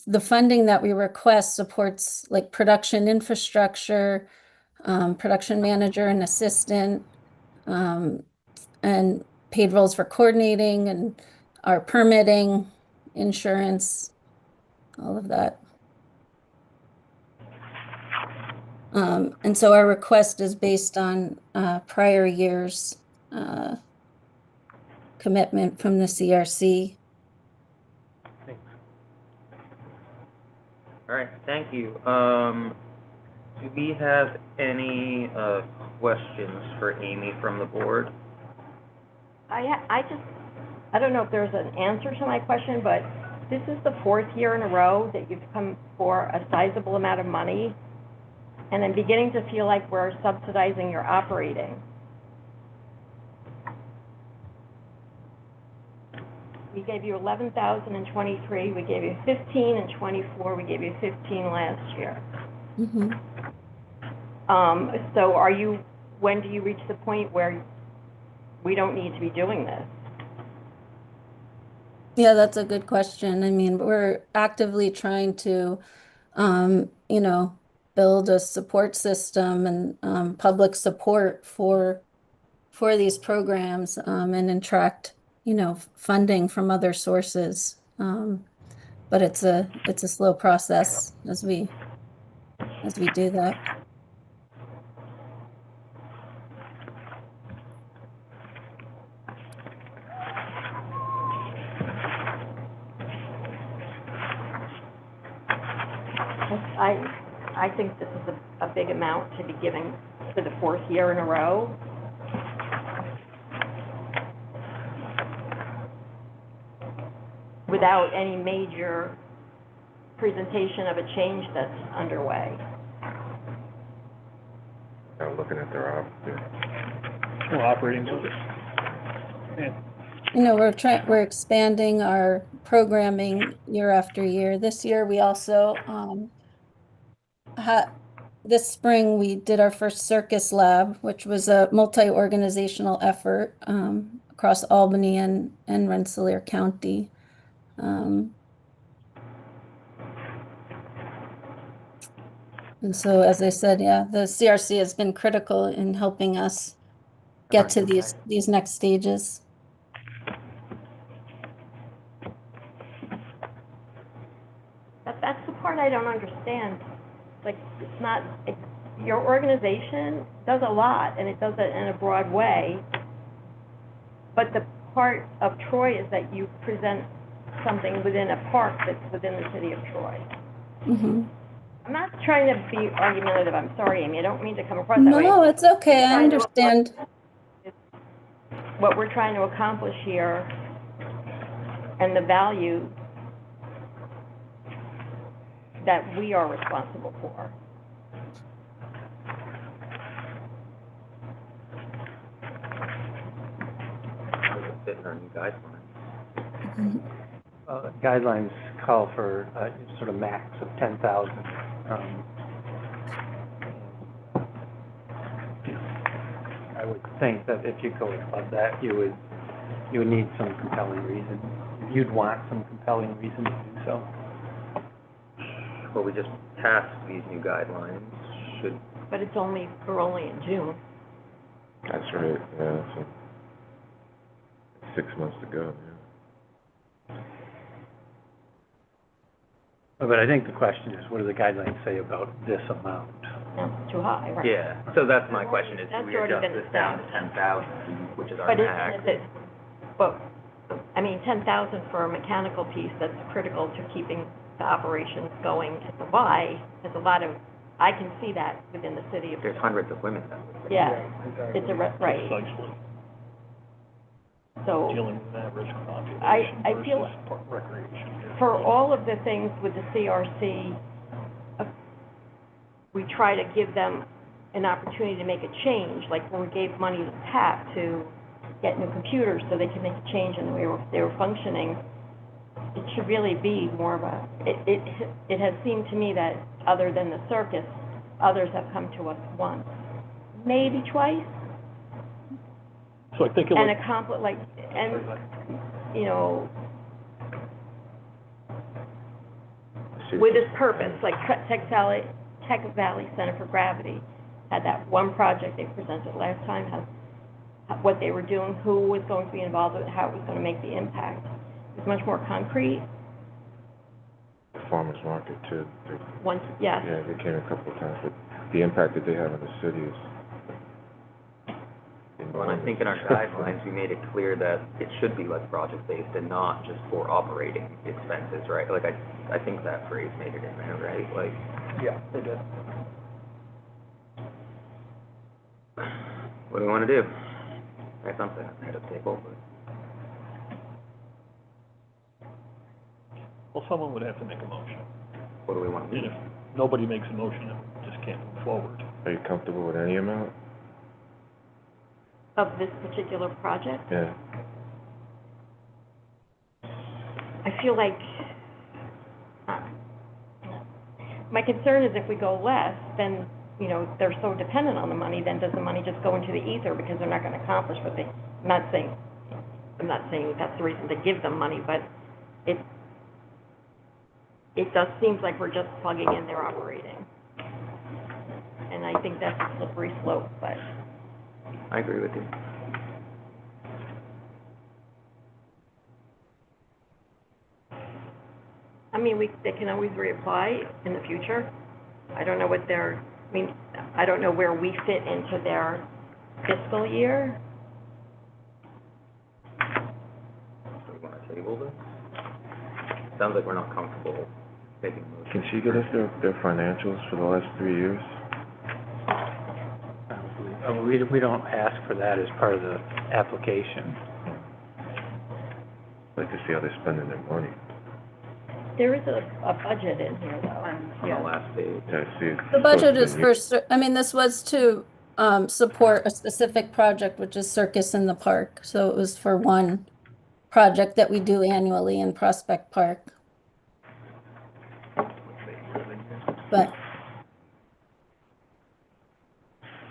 The funding that we request supports like production infrastructure, production manager and assistant, and paid roles for coordinating and our permitting, insurance, all of that. And so our request is based on prior years' commitment from the CRC. All right, thank you. Do we have any questions for Amy from the board? I don't know if there's an answer to my question, but this is the 4th year in a row that you've come for a sizable amount of money, and I'm beginning to feel like we're subsidizing your operating. We gave you 11,000 in '23, we gave you 15 in '24, we gave you 15 last year. Mm-hmm. So when do you reach the point where we don't need to be doing this? Yeah, that's a good question. I mean, we're actively trying to, build a support system and public support for these programs and attract, funding from other sources. But it's a slow process as we do that. I think this is a big amount to be giving for the 4th year in a row. Without any major presentation of a change that's underway. I'm looking at their operating budget. Yeah. We're expanding our programming year after year. This year, we also this spring we did our first circus lab, which was a multi-organizational effort across Albany and Rensselaer County. And so, as I said, yeah, the CRC has been critical in helping us get to these next stages. That's the part I don't understand. Like, your organization does a lot, and it does it in a broad way, but the part of Troy is that you present something within a park that's within the city of Troy. Mm-hmm. I'm not trying to be argumentative, I'm sorry, Amy, I don't mean to come across that way. No, it's okay, I understand. What we're trying to accomplish here and the value that we are responsible for. Fit in our new guidelines. Guidelines call for sort of max of 10,000. I would think that if you go above that, you would need some compelling reason. You'd want some compelling reason to do so. Well, we just passed these new guidelines. But we're only in June. That's right, yeah, so 6 months to go, yeah. But I think the question is, what do the guidelines say about this amount? That's too high, right? Yeah, so that's my question, is That's do we already adjust been this down to 10,000, which is our But max? but, I mean, 10,000 for a mechanical piece that's critical to keeping the operations going at the Y, there's a lot of, I can see that within the city of. There's hundreds of women that would. Yeah, it's right. Precisely. So, Dealing with that risk population I feel versus recreation. for all of the things with the CRC, we try to give them an opportunity to make a change, like when we gave money to PAP to get new computers so they can make a change in the way they were functioning. It should really be more of a, it has seemed to me that other than the circus, others have come to us once, maybe twice. So I think And with this purpose, like Tech Valley Center for Gravity had that one project they presented last time, what they were doing, who was going to be involved with it, how it was going to make the impact. It's much more concrete. The farmer's market too. Once, yes. Yeah, they came a couple of times, but the impact that they have on the city is Well, and I think in our guidelines, we made it clear that it should be like project-based and not just for operating expenses, right? Like, I think that phrase made it in there, right? Like, Yeah, they did. what do we want to do? That's something at the head of the table, but Well, someone would have to make a motion. what do we want to And do? if nobody makes a motion, it just can't move forward. Are you comfortable with any amount? Of this particular project, Yeah. I feel like, my concern is if we go less, then, you know, they're so dependent on the money, then does the money just go into the ether because they're not gonna accomplish what they, I'm not saying that's the reason to give them money, but it does seems like we're just plugging in their operating. And I think that's a slippery slope, but I agree with you. I mean, they can always reapply in the future. I don't know what I don't know where we fit into their fiscal year. Do we want to table this? Sounds like we're not comfortable taking motion. Can she get us their financials for the last 3 years? We don't ask for that as part of the application. I'd like to see how they're spending their money. There is a budget in here, though. On the last page. Yeah, I see. The budget is I mean, this was to support a specific project, which is Circus in the Park. So it was for one project that we do annually in Prospect Park. But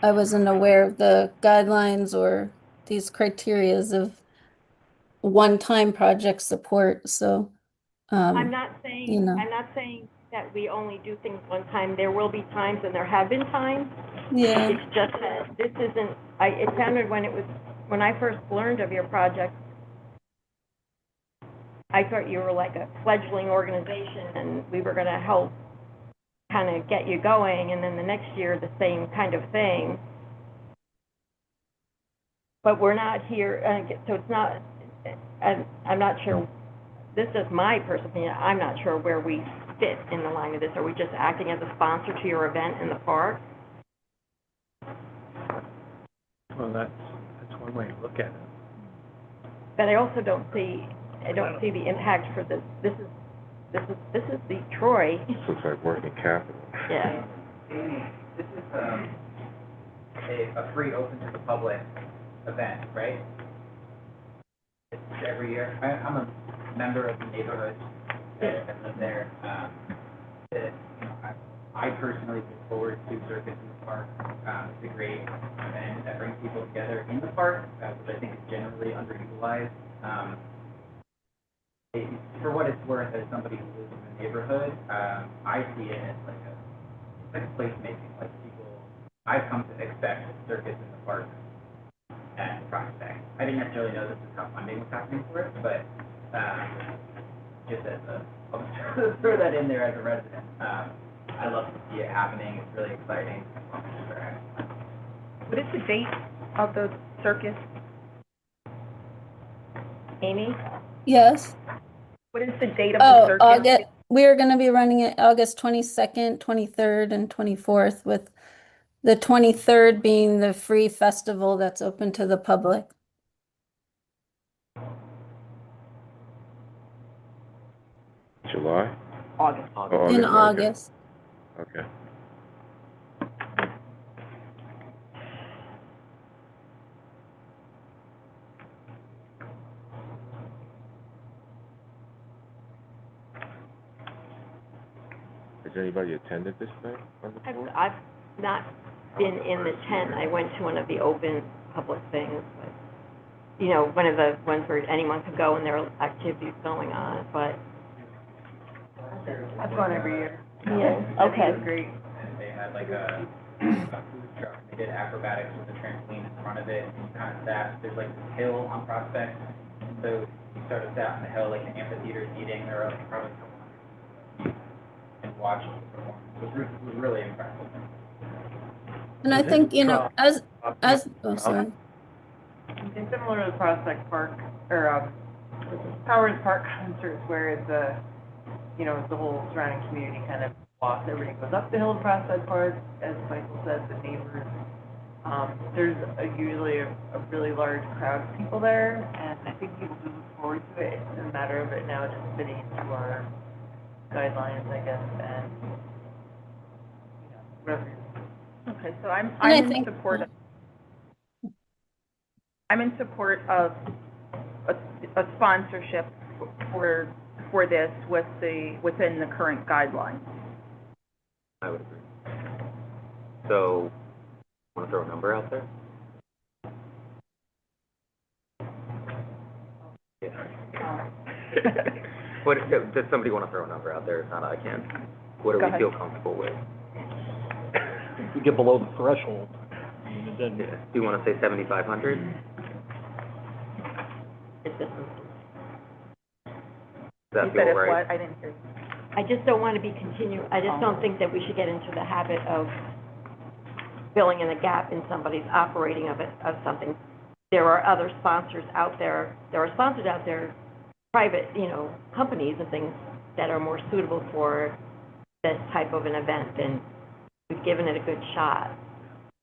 I wasn't aware of the guidelines or these criterias of one-time project support, so, I'm not you know. saying that we only do things one time. There will be times, and there have been times. Yeah, It's just that this isn't, it sounded when I first learned of your project, I thought you were like a fledgling organization, and we were gonna help kind of get you going, and then the next year, the same kind of thing. But we're not here, so it's not, I'm not sure, this is my personal opinion, I'm not sure where we fit in the line of this. Are we just acting as a sponsor to your event in the park? Well, that's one way to look at it. But I also don't see the impact for this. This is the Troy. This looks like working capital. Yeah. Amy, this is a free, open to the public event, right? It's every year. I'm a member of the neighborhood that live there. I personally look forward to Circus in the Park. It's a great event that brings people together in the park, which I think is generally underutilized. For what it's worth, as somebody who lives in the neighborhood, I see it as like a placemaking. Like people, I've come to expect Circus in the Park at the Prospect. I didn't necessarily know this is how funding was happening for it, but just as I'll throw that in there as a resident. I love to see it happening. It's really exciting. What is the date of the circus? Amy? yes. What is the date of the circus? August, we're gonna be running it August 22nd, 23rd, and 24th, with the 23rd being the free festival that's open to the public. July? August. Oh, In okay. August. Okay. Has anybody attended this thing on the board? I've not been in the tent. I went to one of the open public things, but, you know, one of the ones where anyone could go and there are activities going on, but. I've gone every year. Yeah, I think okay. it's great. And they had like a food truck. They did acrobatics with a trampoline in front of it. And you kind of sat, there's like this hill on Prospect. So you sort of sat on the hill, like the amphitheater seating. There were like probably a couple hundred people and watched the performance. It was really impressive. And I Is it think, you know, draw- oh, sorry. It's similar to the Prospect Park, or, Powers Park concerts, where it's the whole surrounding community kind of walks, everybody goes up the hill to Prospect Park, as Michael said, the neighbors. There's usually a really large crowd of people there, and I think people do look forward to it. It's a matter of it now just fitting into our guidelines, I guess, and, whatever. Okay, so I'm I in think- support of, I'm in support of a sponsorship for this within the current guidelines. I would agree. So, want to throw a number out there? Yeah. What, does somebody want to throw a number out there? If not, I can. What do Go we ahead. feel comfortable with? If we get below the threshold, then Do you want to say 7,500? If this is- Does that You feel said if right? what? I didn't hear you. I just don't want to be I just don't think that we should get into the habit of filling in a gap in somebody's operating of something. There are other sponsors out there, private, companies and things that are more suitable for this type of an event, and we've given it a good shot.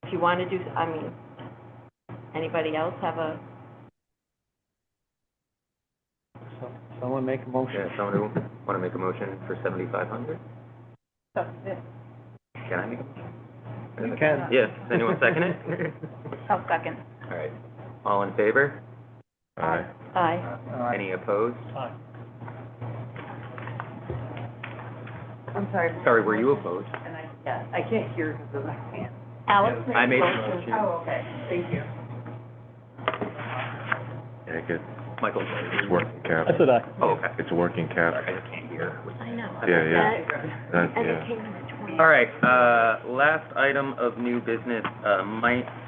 If you want to do, anybody else have a, Someone make a motion. Yeah, someone who want to make a motion for 7,500? So, yeah, Can I make a motion? You can. Yeah, does anyone second it? I'll second. All right, all in favor? Aye. aye. Any opposed? Aye. I'm sorry. Sorry, were you opposed? And I can't hear because of my hand. Alex made I a made the motion. motion. Oh, okay, thank you. Yeah, I guess Michael? it's working cap. I said aye. Oh, okay. It's a working cap. Sorry, I just can't hear. I know. Yeah. That's, And it yeah. came in at 20. All right, last item of new business,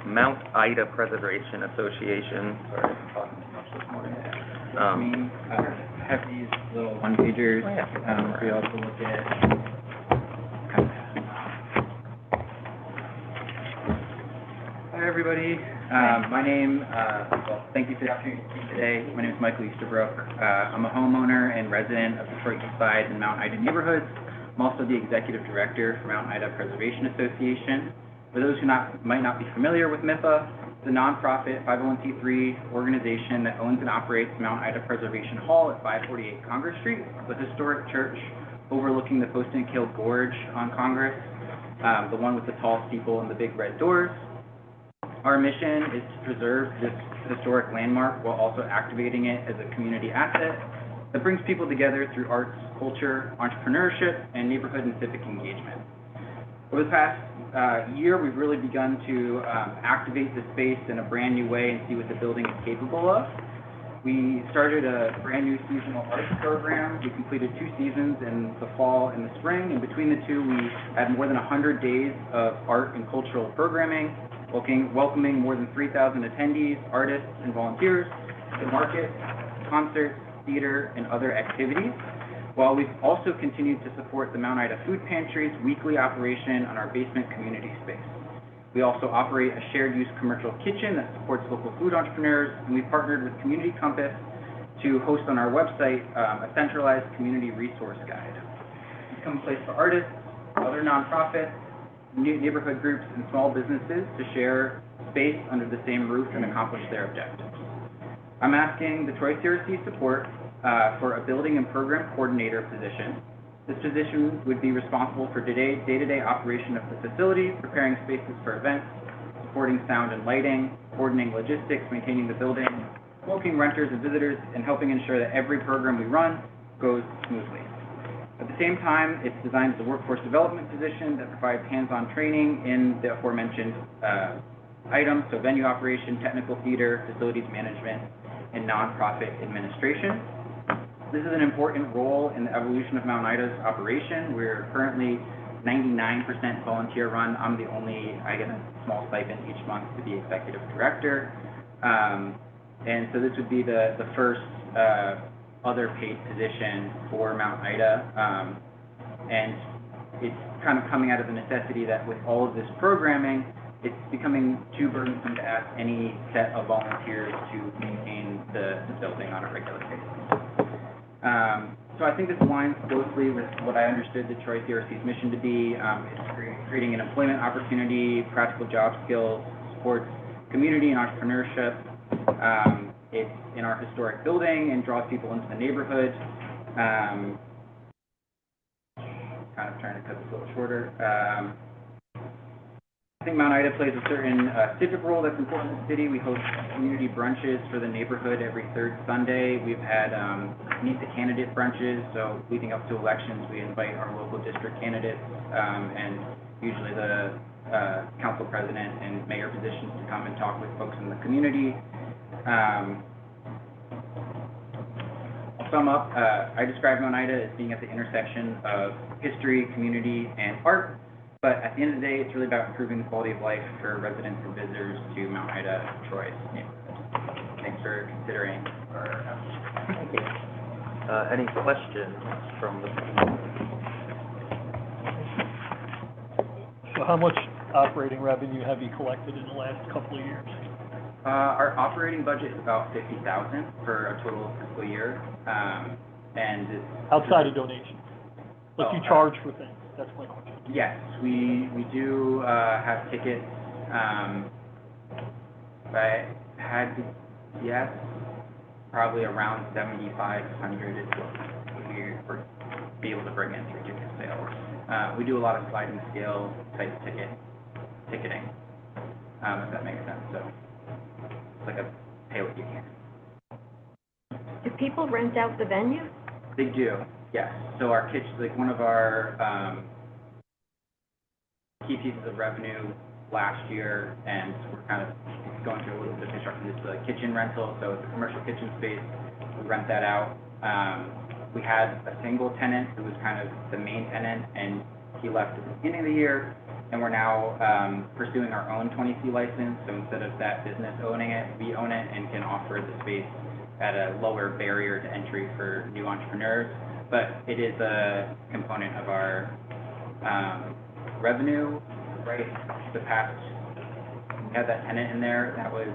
Mount Ida Preservation Association. Sorry, I'm talking too much this morning. Have these little one-pagers, for y'all to look at. Hi, everybody. My name, thank you for the opportunity to speak today. My name is Michael Easterbrook. I'm a homeowner and resident of Detroit East Side and Mount Ida neighborhoods. I'm also the executive director for Mount Ida Preservation Association. For those who might not be familiar with MIPA, it's a nonprofit 501c3 organization that owns and operates Mount Ida Preservation Hall at 548 Congress Street, the historic church overlooking the Poston-Kill Gorge on Congress, the one with the tall steeple and the big red doors. Our mission is to preserve this historic landmark while also activating it as a community asset that brings people together through arts, culture, entrepreneurship, and neighborhood and civic engagement. Over the past year, we've really begun to activate the space in a brand new way and see what the building is capable of. We started a brand new seasonal arts program. We completed 2 seasons in the fall and the spring, and between the two, we had more than 100 days of art and cultural programming, welcoming more than 3,000 attendees, artists, and volunteers to markets, concerts, theater, and other activities, while we've also continued to support the Mount Ida Food Pantry's weekly operation on our basement community space. We also operate a shared-use commercial kitchen that supports local food entrepreneurs, and we've partnered with Community Compass to host on our website a centralized community resource guide. It's become a place for artists, other nonprofits, neighborhood groups, and small businesses to share space under the same roof and accomplish their objectives. I'm asking the Troy CRC support for a building and program coordinator position. This position would be responsible for day-to-day operation of the facility, preparing spaces for events, supporting sound and lighting, coordinating logistics, maintaining the building, welcoming renters and visitors, and helping ensure that every program we run goes smoothly. At the same time, it's designed as a workforce development position that provides hands-on training in the aforementioned items, so venue operation, technical theater, facilities management, and nonprofit administration. This is an important role in the evolution of Mount Ida's operation. We're currently 99% volunteer run. I'm the only, I get a small stipend each month to be executive director. And so this would be the first other paid position for Mount Ida. And it's kind of coming out of the necessity that with all of this programming, it's becoming too burdensome to ask any set of volunteers to maintain the building on a regular basis. So I think this aligns closely with what I understood the Troy CRC's mission to be. It's creating an employment opportunity, practical job skills, supports community and entrepreneurship. It's in our historic building and draws people into the neighborhood. Kind of trying to cut this a little shorter. I think Mount Ida plays a certain civic role that's important in the city. We host community brunches for the neighborhood every third Sunday. We've had meet the candidate brunches, so leading up to elections, we invite our local district candidates and usually the council president and mayor positions to come and talk with folks in the community. I'll sum up, I describe Mount Ida as being at the intersection of history, community, and art. But at the end of the day, it's really about improving the quality of life for residents and visitors to Mount Ida, Troy's neighborhood. Thanks for considering our application. Thank you. Any questions from the So how much operating revenue have you collected in the last couple of years? Our operating budget is about $50,000 for a total fiscal year, and it's Outside of donations? Like you charge for things, that's my question. Yes, we do have tickets. If I had to guess, probably around 7,500 is what we would be able to bring in through ticket sales. We do a lot of sliding scale type ticketing, if that makes sense. So it's like a pay what you can. Do people rent out the venue? They do, yes. So our kitchen, like one of our key pieces of revenue last year, and we're kind of going through a little bit of construction, is the kitchen rental. So it's a commercial kitchen space. We rent that out. We had a single tenant who was kind of the main tenant, and he left at the beginning of the year, and we're now pursuing our own 20C license. So instead of that business owning it, we own it and can offer the space at a lower barrier to entry for new entrepreneurs. But it is a component of our revenue, right? The past, we had that tenant in there, that was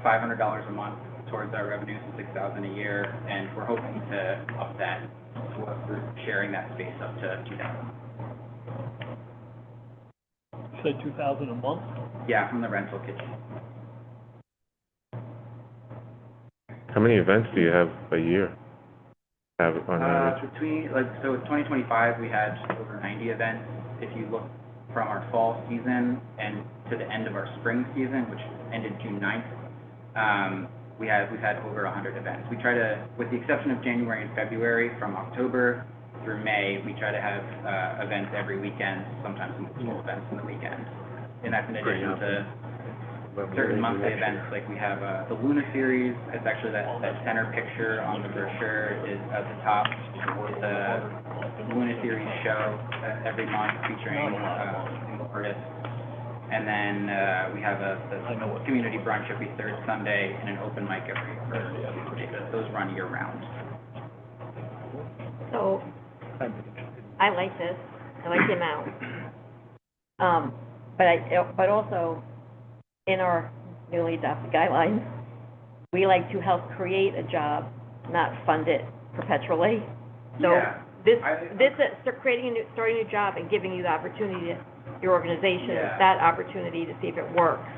$500 a month towards our revenue, so $6,000 a year, and we're hoping to up that, so we're sharing that space up to $2,000. You said $2,000 a month? Yeah, from the rental kitchen. How many events do you have a year? Have on average? So 2025, we had over 90 events. If you look from our fall season and to the end of our spring season, which ended June 9th, we've had over 100 events. We try to, with the exception of January and February, from October through May, we try to have events every weekend, sometimes multiple events in the weekend. And that's in addition to certain monthly events, like we have the Luna series. It's actually that center picture on the brochure is at the top. It's a Luna series show every month featuring single artists. And then we have the community brunch every third Sunday and an open mic every Thursday. Those run year round. So, I like this, I like the amount. But also, in our newly adopted guidelines, we like to help create a job, not fund it perpetually. So Yeah. this is starting a new job and giving you the opportunity, your organization, Yeah. that opportunity to see if it works.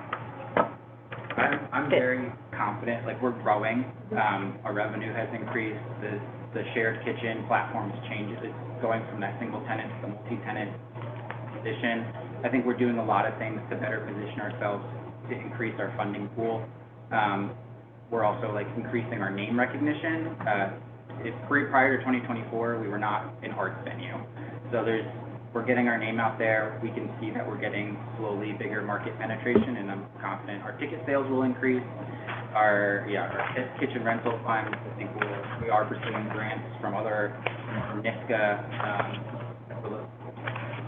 I'm very confident, like we're growing, our revenue has increased, the shared kitchen platform's changed, it's going from that single tenant to the multi-tenant position. I think we're doing a lot of things to better position ourselves to increase our funding pool. We're also like increasing our name recognition. Prior to 2024, we were not an arts venue. So we're getting our name out there. We can see that we're getting slowly bigger market penetration, and I'm confident our ticket sales will increase. Our kitchen rental funds, I think we are pursuing grants from NISCA,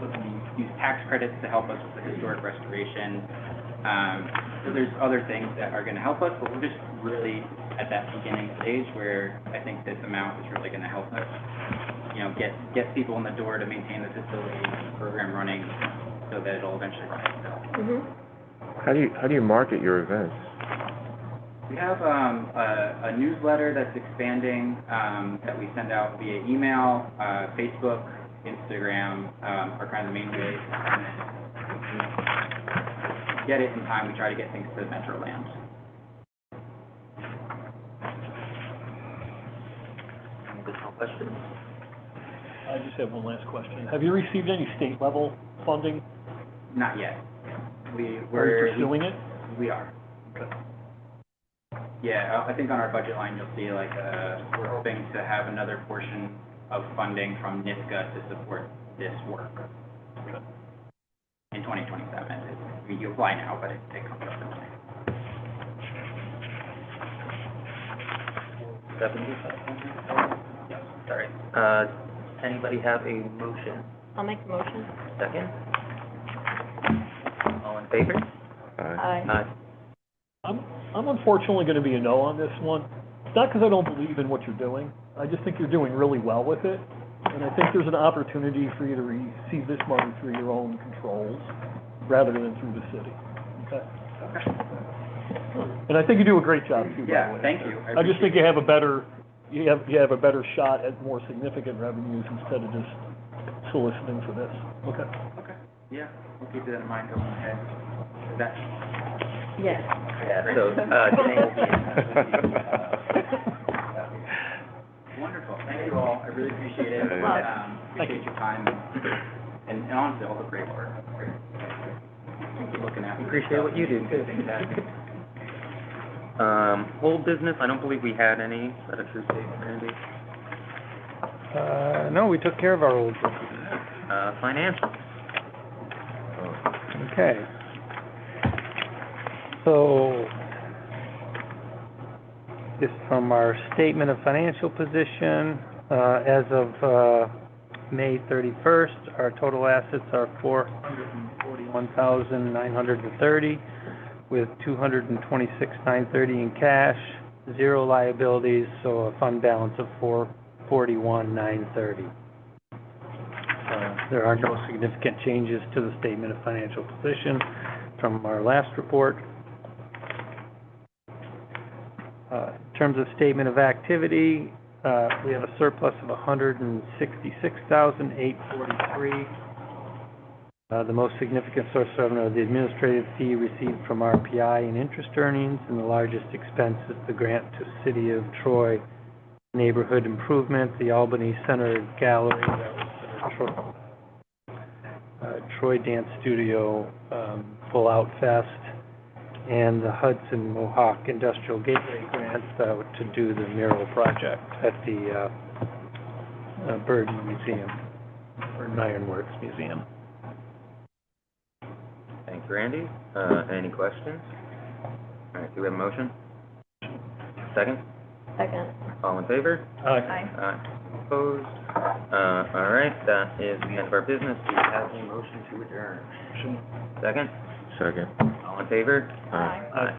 looking to use tax credits to help us with the historic restoration. So there's other things that are going to help us, but we're just really at that beginning stage where I think this amount is really going to help us, get people in the door to maintain the facility, program running, so that it'll eventually run itself. How do you market your events? We have a newsletter that's expanding that we send out via email, Facebook, Instagram are kind of the main ways. And then to get it in time, we try to get things to Metroland. Any additional questions? I just have one last question. Have you received any state level funding? Not yet. Are you We're pursuing it? We are. Okay. Yeah, I think on our budget line, you'll see like, we're hoping to have another portion of funding from NISCA to support this work in 2027. I mean, you apply now, but it comes up in time. 75? Yes. Sorry. Anybody have a motion? I'll make the motion. Second? All in favor? Aye. I'm unfortunately going to be a no on this one. It's not because I don't believe in what you're doing. I just think you're doing really well with it. And I think there's an opportunity for you to receive this money through your own controls rather than through the city. Okay? And I think you do a great job too, by the Yeah, way. thank you. I just think you have a better shot at more significant revenues instead of just soliciting for this. Okay? Okay, yeah, we'll keep that in mind going ahead. Is that, Yes. Yeah, so, today will be wonderful, thank you all, I really appreciate it. Appreciate your time and honestly, all the great work. Thank you looking at. Appreciate what you do, too. Whole business, I don't believe we had any. Is that a true statement, Randy? No, we took care of our old business. Financial. Okay. So, this from our statement of financial position, as of May 31st, our total assets are $441,930, with $226,930 in cash, 0 liabilities, so a fund balance of $441,930. There are no significant changes to the statement of financial position from our last report. In terms of statement of activity, we have a surplus of $166,843. The most significant source of revenue are the administrative fee received from RPI and interest earnings, and the largest expense is the grant to City of Troy Neighborhood Improvement, the Albany Center Gallery, that was Troy Dance Studio, Full Out Fest, and the Hudson Mohawk Industrial Gateway Grant to do the mural project at the Bird Museum, or Ironworks Museum. Thank you, Randy. Any questions? All right, do we have a motion? Second? Second. All in favor? Aye. Opposed? All right, that is the end of our business. Do you have a motion to adjourn? Second? Second. All in favor? Aye.